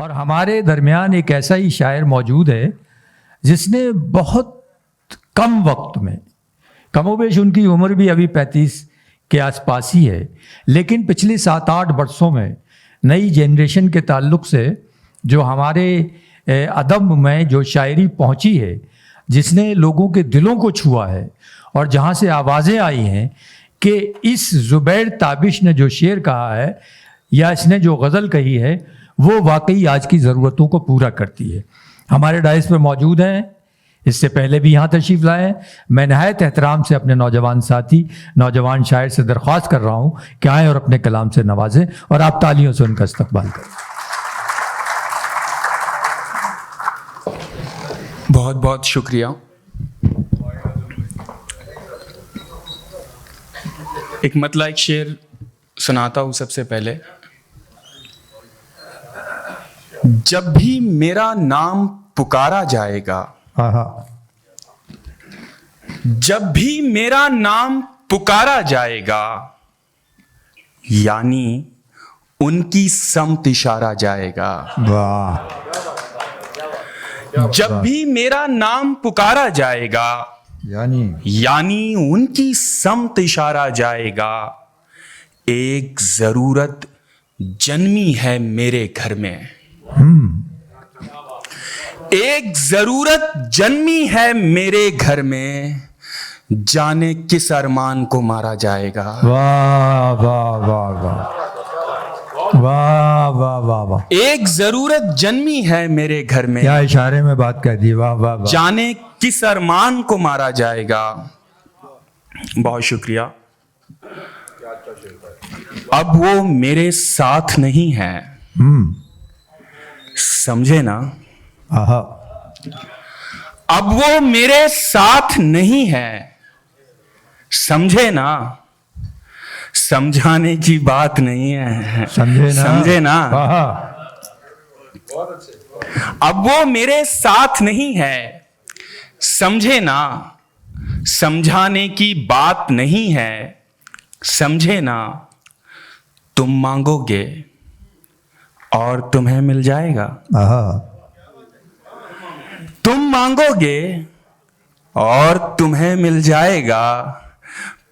और हमारे दरमियान एक ऐसा ही शायर मौजूद है जिसने बहुत कम वक्त में, कमोबेश उनकी उम्र भी अभी 35 के आसपास ही है, लेकिन पिछले 7-8 वर्षों में नई जनरेशन के ताल्लुक से जो हमारे अदब में जो शायरी पहुंची है, जिसने लोगों के दिलों को छुआ है, और जहां से आवाज़ें आई हैं कि इस ज़ुबैर ताबिश ने जो शेर कहा है या इसने जो गज़ल कही है वो वाकई आज की ज़रूरतों को पूरा करती है। हमारे डाइस पर मौजूद हैं, इससे पहले भी यहाँ तशरीफ़ लाए। मैं नहायत एहतराम से अपने नौजवान साथी, नौजवान शायर से दरख्वास्त कर रहा हूँ कि आएँ और अपने कलाम से नवाजें और आप तालियों से उनका इस्तकबाल करें। बहुत बहुत शुक्रिया। एक मतला एक शेर सुनाता हूँ सबसे पहले। जब भी मेरा नाम पुकारा जाएगा, जब भी मेरा नाम पुकारा जाएगा, यानी उनकी समत इशारा जाएगा। वाह। जब भी मेरा नाम पुकारा जाएगा, यानी उनकी समत इशारा जाएगा। एक जरूरत जन्मी है मेरे घर में, एक जरूरत जन्मी है मेरे घर में, जाने किस अरमान को मारा जाएगा। वाह वाह वाह वाह वाह वाह वाह वाह। एक जरूरत जन्मी है मेरे घर में, क्या इशारे में बात कर दी। वाह वाह वाह। जाने किस अरमान को मारा जाएगा। बहुत शुक्रिया। अब वो मेरे साथ नहीं है, समझे ना। अब वो मेरे साथ नहीं है, समझे ना। समझाने की बात नहीं है, समझे ना, समझे ना। अब वो मेरे साथ नहीं है, समझे ना। समझाने की बात नहीं है, समझे ना। तुम मांगोगे और तुम्हें मिल जाएगा। तुम मांगोगे और तुम्हें मिल जाएगा।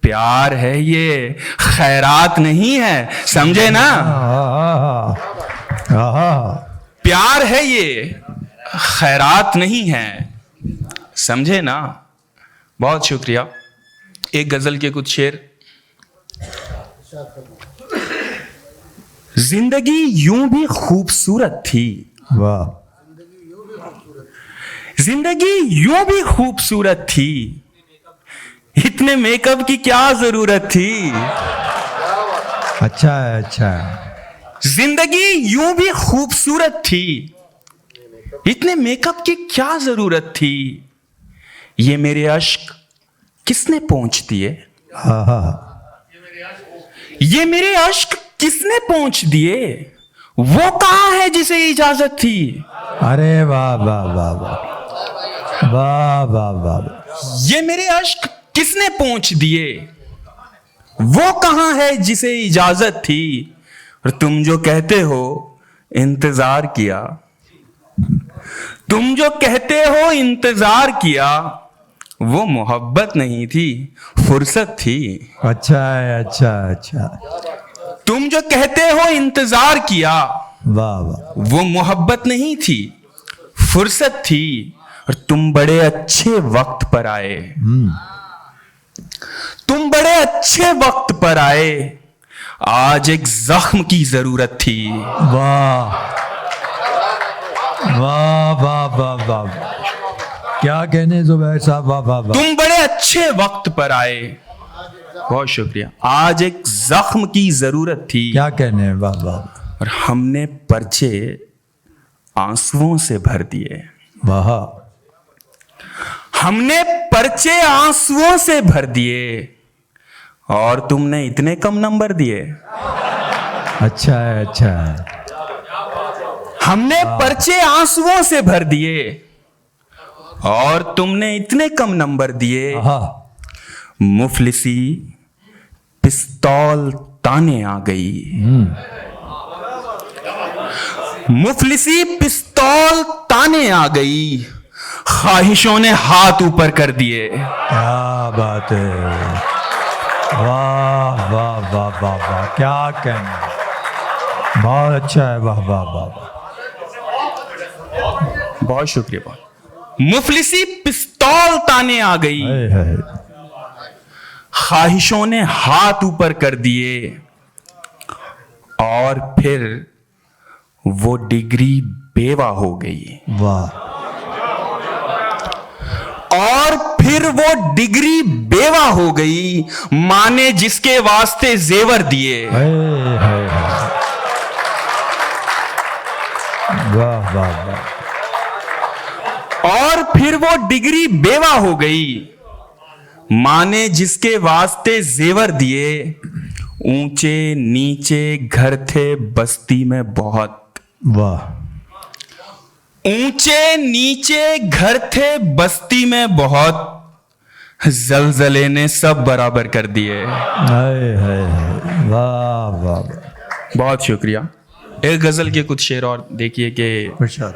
प्यार है ये, खैरात नहीं है, समझे ना। प्यार है ये, खैरात नहीं है, समझे ना। बहुत शुक्रिया। एक गजल के कुछ शेर। जिंदगी यूं भी खूबसूरत थी। वाह। जिंदगी यूं भी खूबसूरत थी, इतने मेकअप की क्या जरूरत थी। अच्छा है, अच्छा है। जिंदगी यूं भी खूबसूरत थी, इतने मेकअप की क्या जरूरत थी। ये मेरे अश्क किसने पोंछ दिए। ये मेरे अश्क किसने पोंछ दिए। वो कहाँ है जिसे इजाजत थी। अरे वाह वाह वाह वाह वाह वाह वाह। ये मेरे अश्क किसने पोंछ दिए। वो कहाँ है जिसे इजाजत थी। और तुम जो कहते हो इंतजार किया, तुम जो कहते हो इंतजार किया, वो मोहब्बत नहीं थी, फुर्सत थी। अच्छा है, अच्छा अच्छा। तुम जो कहते हो इंतजार किया, वाह वाह, वो मोहब्बत नहीं थी, फुर्सत थी। और तुम बड़े अच्छे वक्त पर आए। तुम बड़े अच्छे वक्त पर आए। आज एक जख्म की जरूरत थी। वाह वाह वाह वाह वाह। क्या कहने जुबैर साहब, वाह वाह वाह। तुम बड़े अच्छे वक्त पर आए। बहुत शुक्रिया। आज एक जख्म की जरूरत थी। क्या कहने, वाह वाह। और हमने पर्चे आंसुओं से भर दिए। वाह। हमने पर्चे आंसुओं से भर दिए और तुमने इतने कम नंबर दिए। अच्छा है, अच्छा है। हमने पर्चे आंसुओं से भर दिए और तुमने इतने कम नंबर दिए। मुफलिसी पिस्तौल ताने आ गई। मुफलिसी पिस्तौल ताने आ गई, ख्वाहिशों ने हाथ ऊपर कर दिए। क्या बात है, वाह वाह वाह वाह वाह, क्या कहना, बहुत अच्छा है, वाह वाह वाह वाह। बहुत शुक्रिया। बहुत मुफलिसी पिस्तौल ताने आ गई, है, है। ख्वाहिशों ने हाथ ऊपर कर दिए, और फिर वो डिग्री बेवा हो गई। वाह, और फिर वो डिग्री बेवा हो गई, मां ने जिसके वास्ते जेवर दिए। है, है, है। वाह वाह वाह। और फिर वो डिग्री बेवा हो गई, मां ने जिसके वास्ते जेवर दिए। ऊंचे नीचे घर थे बस्ती में बहुत, वाह, ऊंचे नीचे घर थे बस्ती में बहुत, जलजले ने सब बराबर कर दिए। है, है, है। वाह वाह वाह। बहुत शुक्रिया। एक गजल के कुछ शेर और देखिए कि इरशाद।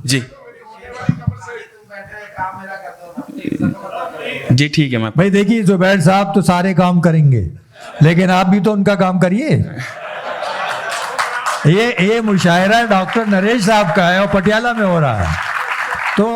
जी जी ठीक है। मैं भाई देखिए, जुबैर साहब तो सारे काम करेंगे, लेकिन आप भी तो उनका काम करिए। ये मुशायरा डॉक्टर नरेश साहब का है और पटियाला में हो रहा है, तो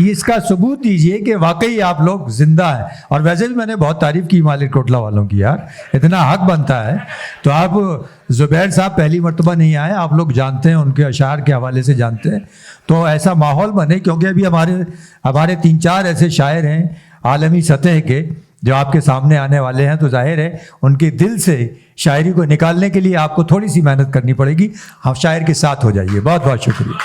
इसका सबूत दीजिए कि वाकई आप लोग जिंदा हैं। और वैसे भी मैंने बहुत तारीफ की मालिक कोटला वालों की, यार इतना हक बनता है। तो आप जुबैर साहब पहली मर्तबा नहीं आए, आप लोग जानते हैं, उनके अशार के हवाले से जानते हैं, तो ऐसा माहौल बने, क्योंकि अभी हमारे 3-4 ऐसे शायर हैं आलमी सतह के जो आपके सामने आने वाले हैं, तो जाहिर है उनके दिल से शायरी को निकालने के लिए आपको थोड़ी सी मेहनत करनी पड़ेगी। हम शायर के साथ हो जाइए। बहुत बहुत शुक्रिया।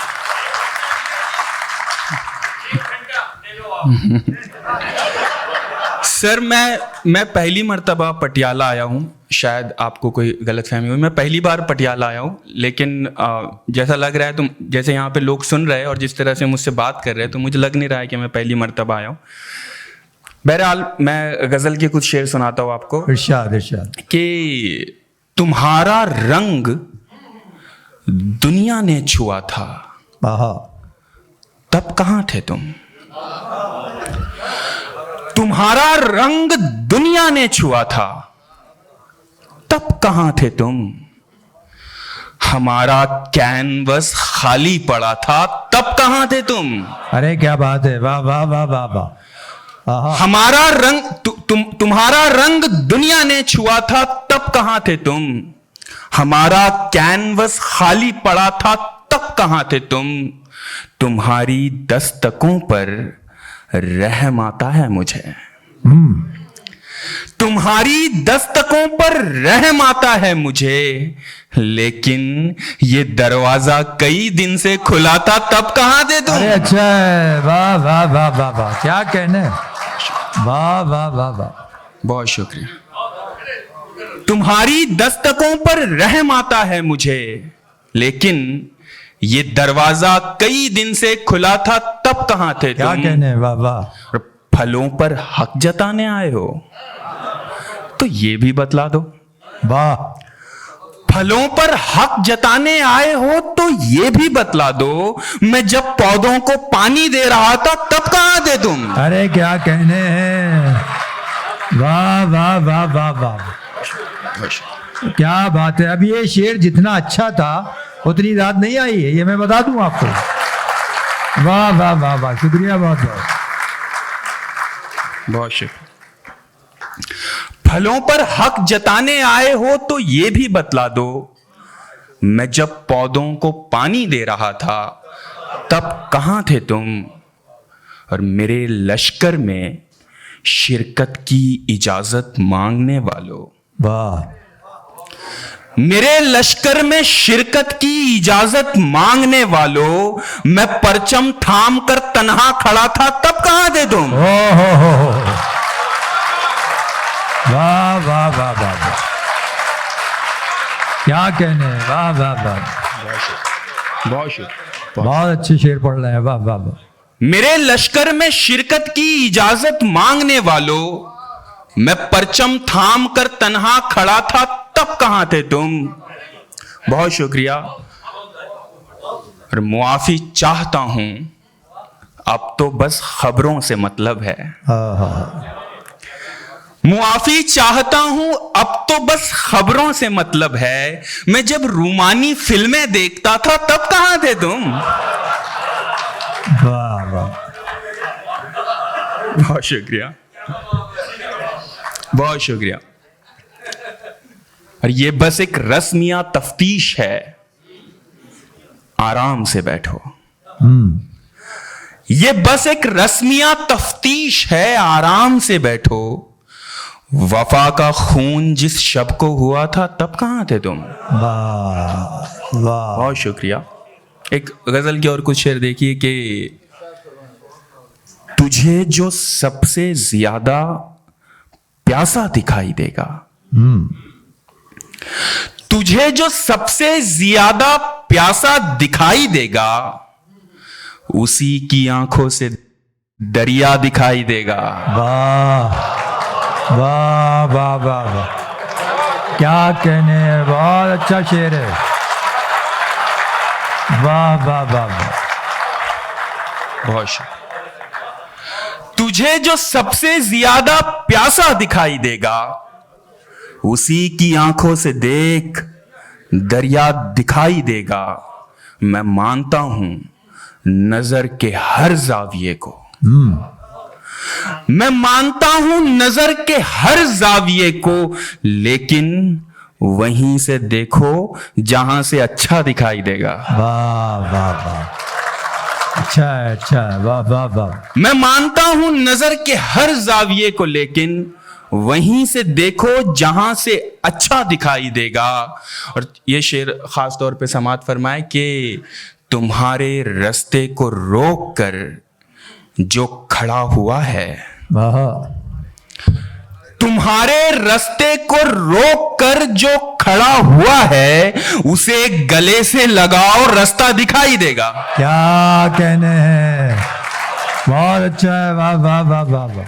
सर मैं पहली मर्तबा पटियाला आया हूँ, शायद आपको कोई गलतफहमी हुई। मैं पहली बार पटियाला आया हूँ, लेकिन जैसा लग रहा है, तो जैसे यहाँ पे लोग सुन रहे हैं और जिस तरह से मुझसे बात कर रहे हैं, तो मुझे लग नहीं रहा है कि मैं पहली मर्तबा आया हूँ। बहरहाल मैं गज़ल के कुछ शेर सुनाता हूँ आपको। इरशाद इरशाद। कि तुम्हारा रंग दुनिया ने छुआ था, आहा, तब कहाँ थे तुम। तुम्हारा रंग दुनिया ने छुआ था, तब कहां थे तुम। हमारा कैनवस खाली पड़ा था, तब कहां थे तुम। अरे क्या बात है, वाह वाह वाह वाह वाह। आहा, हमारा रंग तुम्हारा रंग दुनिया ने छुआ था, तब कहां थे तुम। हमारा कैनवस खाली पड़ा था, तब कहां थे तुम। तुम्हारी दस्तकों पर रहम आता है मुझे, तुम्हारी दस्तकों पर रहम आता है मुझे, लेकिन ये दरवाजा कई दिन से खुला था, तब कहां थे तुम। अरे अच्छा है, वाह वाह वाह वाह वाह, क्या कहने, वाह वाह वाह वाह। बहुत शुक्रिया। तुम्हारी दस्तकों पर रहम आता है मुझे, लेकिन ये दरवाजा कई दिन से खुला था, तब कहां थे क्या तुम। कहने, वाह वाह। फलों पर हक जताने आए हो, तो ये भी बतला दो। वाह, फलों पर हक जताने आए हो तो ये भी बतला दो। मैं जब पौधों को पानी दे रहा था, तब कहां थे तुम। अरे क्या कहने हैं, वाह वाह वाह वाह वाह, क्या बात है। अब ये शेर जितना अच्छा था उतनी रात नहीं आई है, ये मैं बता दूं आपको। वाह वाह वाह वाह, शुक्रिया, बहुत बहुत बहुत शुक्रिया। फलों पर हक जताने आए हो तो ये भी बतला दो। मैं जब पौधों को पानी दे रहा था, तब कहां थे तुम। और मेरे लश्कर में शिरकत की इजाजत मांगने वालों, वाह, मेरे लश्कर में शिरकत की इजाजत मांगने वालों, मैं परचम थाम कर तन्हा खड़ा था, तब कहां थे तुम। ओ हो, वाह वाह वाह वाह वाह, क्या कहने, वाह वाह वाह, बहुत शुक्रिया। बहुत अच्छे शेर पढ़ रहे हैं, वाह वाह वाह। मेरे लश्कर में शिरकत की इजाजत मांगने वालों, मैं परचम थाम कर तन्हा खड़ा था, तब कहां थे तुम। बहुत शुक्रिया। और मुआफी चाहता हूं, अब तो बस खबरों से मतलब है। मुआफी चाहता हूं, अब तो बस खबरों से मतलब है। मैं जब रूमानी फिल्में देखता था, तब कहां थे तुम। वाह वाह, बहुत शुक्रिया, बहुत शुक्रिया। और ये बस एक रस्मिया तफ्तीश है, आराम से बैठो। ये बस एक रस्मिया तफ्तीश है, आराम से बैठो। वफा का खून जिस शब को हुआ था, तब कहां थे तुम। वाह वाह, बहुत शुक्रिया। एक गजल की और कुछ शेर देखिए कि तुझे जो सबसे ज्यादा प्यासा दिखाई देगा, तुझे जो सबसे ज्यादा प्यासा दिखाई देगा, उसी की आंखों से दरिया दिखाई देगा। वाह वाह वाह वाह वाह, क्या कहने हैं, बहुत अच्छा शेर है। वाह वाह वाह वाह, बहुत शुक्रिया। तुझे जो सबसे ज्यादा प्यासा दिखाई देगा, उसी की आंखों से देख दरिया दिखाई देगा। मैं मानता हूं नजर के हर जाविये को, मैं मानता हूं नजर के हर जाविये को, लेकिन वहीं से देखो जहां से अच्छा दिखाई देगा। वाह वाह वाह, अच्छा है, अच्छा है, वाह वाह वाह। मैं मानता हूं नजर के हर जाविये को, लेकिन वहीं से देखो जहां से अच्छा दिखाई देगा। और ये शेर खास तौर पे समात फरमाए कि तुम्हारे रास्ते को रोक कर जो खड़ा हुआ है, वाह, तुम्हारे रास्ते को रोक कर जो खड़ा हुआ है, उसे गले से लगाओ, रास्ता दिखाई देगा। क्या कहने हैं, बहुत अच्छा है, वाह वाह वाह वाह वाह,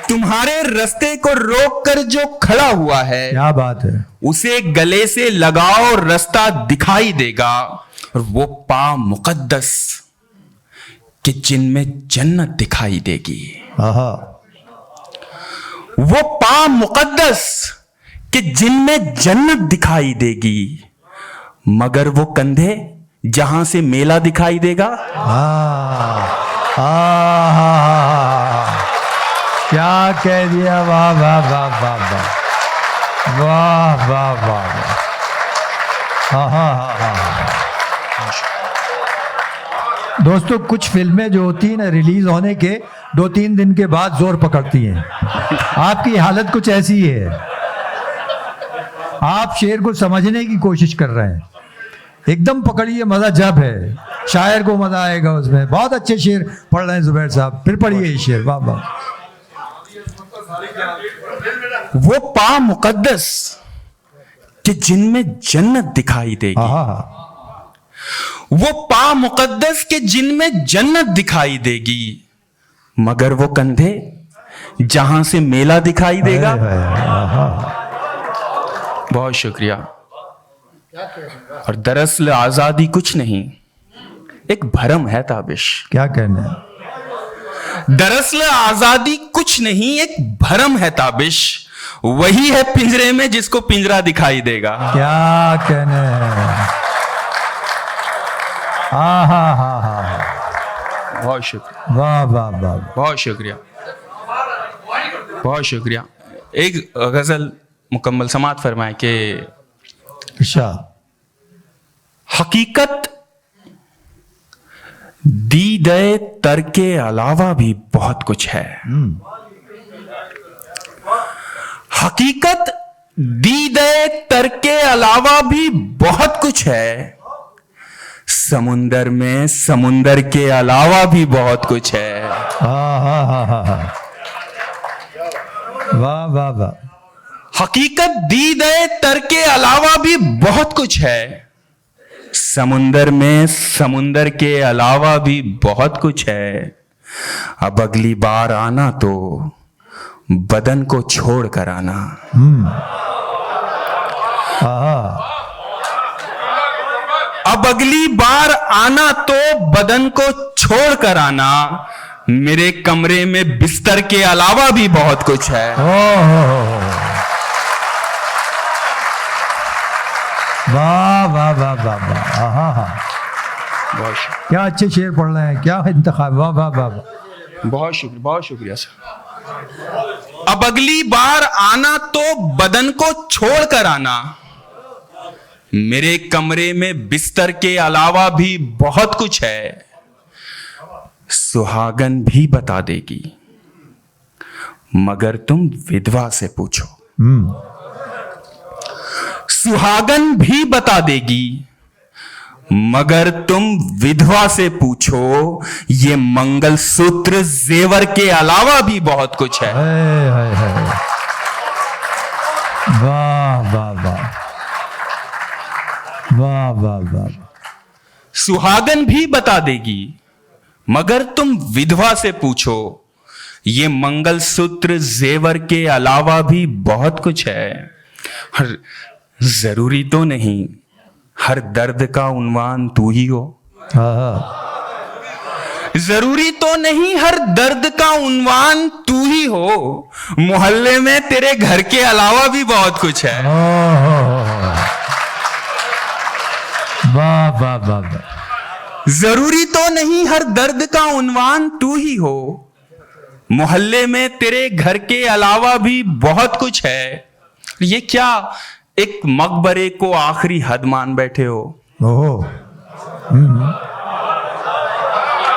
तुम्हारे रास्ते को रोक कर जो खड़ा हुआ है, क्या बात है। उसे गले से लगाओ, रास्ता दिखाई देगा। और वो पा मुकद्दस कि जिनमें जन्नत दिखाई देगी, आहा, वो पा मुकद्दस कि जिनमें जन्नत दिखाई देगी, मगर वो कंधे जहां से मेला दिखाई देगा। क्या कह दिया, वाह वाह वाह वाह वाह वाह वाह वाह, हाँ हाँ हाँ हाँ। दोस्तों, कुछ फिल्में जो होती हैं ना, रिलीज होने के 2-3 दिन के बाद जोर पकड़ती हैं। आपकी हालत कुछ ऐसी है, आप शेर को समझने की कोशिश कर रहे हैं, एकदम पकड़िए, मजा जब है, शायर को मजा आएगा उसमें। बहुत अच्छे शेर पढ़ रहे हैं जुबैर साहब, फिर पढ़िए ये शेर, वाह वाह। वो पा मुकद्दस कि जिनमें जन्नत दिखाई देगी, हाँ, वो पा मुकद्दस के जिनमें जन्नत दिखाई देगी, मगर वो कंधे जहां से मेला दिखाई देगा। बहुत शुक्रिया। और दरअसल आजादी कुछ नहीं, एक भरम है ताबिश। क्या कहना है, दरअसल आजादी कुछ नहीं, एक भरम है ताबिश। वही है पिंजरे में जिसको पिंजरा दिखाई देगा। क्या कहना है, हाँ हाँ हाँ हाँ, बहुत शुक्रिया, वाह वाह वाह, बहुत शुक्रिया, बहुत शुक्रिया। एक गजल मुकम्मल समात फरमाए कि अच्छा, हकीकत दी गए तर के अलावा भी बहुत कुछ है। हकीकत दी गए तर के अलावा भी बहुत कुछ है। समुंदर में समुंदर के अलावा भी बहुत कुछ है। हाँ हाँ हाँ हाँ हाँ, वाह वाह वाह। हकीकत दी गए तर के अलावा भी बहुत कुछ है। समुंदर में समुंदर के अलावा भी बहुत कुछ है। अब अगली बार आना तो बदन को छोड़ कर आना। अब अगली बार आना तो बदन को छोड़ कर आना, मेरे कमरे में बिस्तर के अलावा भी बहुत कुछ है। वाह वाह वाह वाह वाह, क्या अच्छे शेर पढ़ रहे हैं, क्या इंतखाब, वाह वाह वाह वाह। बहुत शुक्रिया सर। अब अगली बार आना तो बदन को छोड़ कर आना, मेरे कमरे में बिस्तर के अलावा भी बहुत कुछ है। सुहागन भी बता देगी मगर तुम विधवा से पूछो। सुहागन भी बता देगी मगर तुम विधवा से पूछो, ये मंगलसूत्र जेवर के अलावा भी बहुत कुछ है। वाह वाह वाह वाह वाह वाह। सुहागन भी बता देगी मगर तुम विधवा से पूछो, ये मंगलसूत्र जेवर के अलावा भी बहुत कुछ है। जरूरी तो नहीं हर दर्द का उन्वान तू ही हो। जरूरी तो नहीं हर दर्द का उन्वान तू ही हो, मोहल्ले में तेरे घर के अलावा भी बहुत कुछ है। वाह वाह वाह वाह। जरूरी तो नहीं हर दर्द का उन्वान तू ही हो, मोहल्ले में तेरे घर के अलावा भी बहुत कुछ है। ये क्या एक मकबरे को आखिरी हद मान बैठे हो? ओह,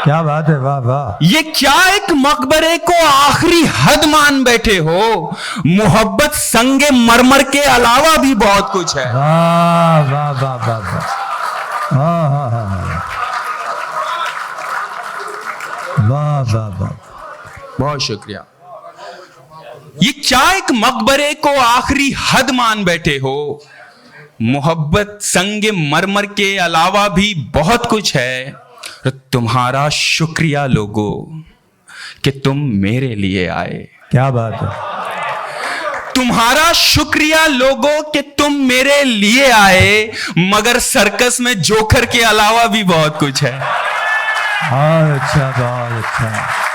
क्या बात है, वाह वाह। ये क्या एक मकबरे को आखिरी हद मान बैठे हो, मोहब्बत संगे मरमर के अलावा भी बहुत कुछ है। वाह वाह वाह वाह वाह, वाह वाह वाह, बहुत शुक्रिया। ये क्या एक मकबरे को आखिरी हद मान बैठे हो, मोहब्बत संगे मरमर के अलावा भी बहुत कुछ है। तुम्हारा शुक्रिया लोगो कि तुम मेरे लिए आए। क्या बात है। तुम्हारा शुक्रिया लोगो कि तुम मेरे लिए आए, मगर सर्कस में जोकर के अलावा भी बहुत कुछ है। अच्छा, बहुत अच्छा।